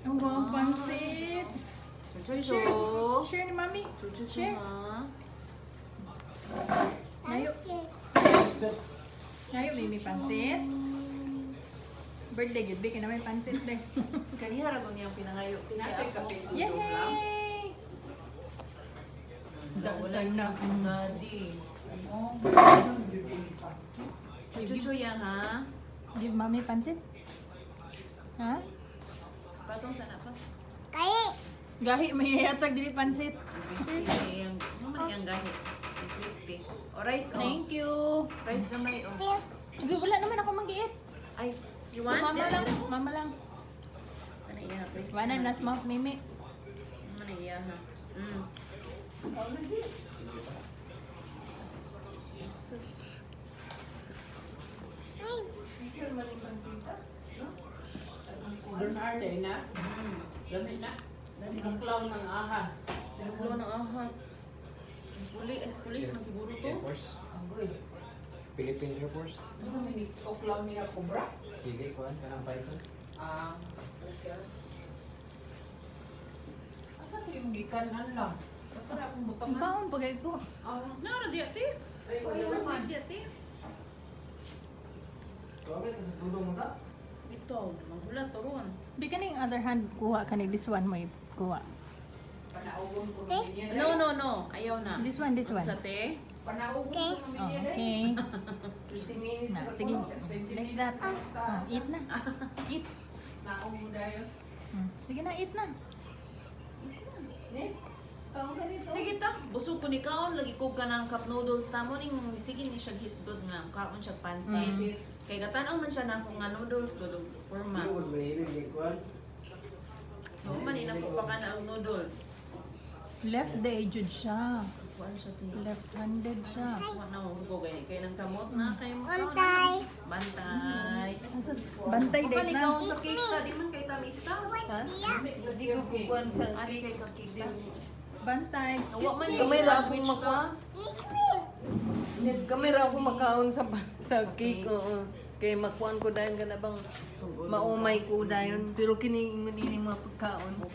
Ang wow, pansit. Chuchu. Share ni Mami. Chuchu Share. ha. Ngayo. Ngayo, Mimi, pansit. Birthday, good be. Kaya may pansit, be. Kaniya ra niyang pinangayo. Natin kape. Yay! Wala na ang daddy. Chuchu yan ha. Give Mami pansit. Ha? Patong sana pa. Gahi, may yatag dili pansit. Crispy. Yung maniyang gahi. Crispy. O rice o. Thank you. Rice gamay o. Sige, wala naman ako mag-iit. Ay, you want? Mama lang, mama lang. Ano iya? Crispy. Wala na smoke, Mimi. Ano iya ha? Sus. Bernardo na. Gamit na. Pinaklaw ng ahas. Sinuglo ng ahas. Pulis man siguro to. Air Force. Agoy. Philippine Air Force. Ano sa minikaklaw nila cobra? Hindi ko kanang python. Okay. Asa ito yung gikanan lang? Para akong butang na. Baon pagay ko. No, di ati. Di ati. Bakit? Tulong mo ka? Ito, magulat to ron. Bi kaning other hand kuha kani this one mo kuha. Panaugon ko ng ganyan. No. Ayaw na. This one, this one. Sa te? Panaugon ko ng Oh, ganyan. okay. 20 minutes. Na, na sige. po. 20 Like minutes that. basta. Eat na. Eat. Naumudayos. Sige na, eat na. Ne? Kaong ganito. Sige ta, busog ko ni kaon lagi ko ka ng cup noodles tamo ning sige ni siya hisgod nga kaon siya pansit. Kay katanaw man siya na nga noodles ko do forma. Ano mo mahilig yung kwan? No man ina ko pa ka na ang noodles. Left day jud siya. Kuan siya ti. Left-handed siya. Kuan na ko kay nang kamot na kay mo kaon. Bantay. Ang sus- Bantay Bantay day na. na. Sa cake ka di man kay tamis ta. Ha? Hindi ko kukuhan sa... Ari kay ka cake ta. Bantay. Nawa man Excuse yung me. Kamay ra akong sandwich makuha. ka. Kamera ako makaon sa cake ko. Kay makuan ko dahil ka na bang maumay ko dahil. Pero kini ingon ini mga pagkaon.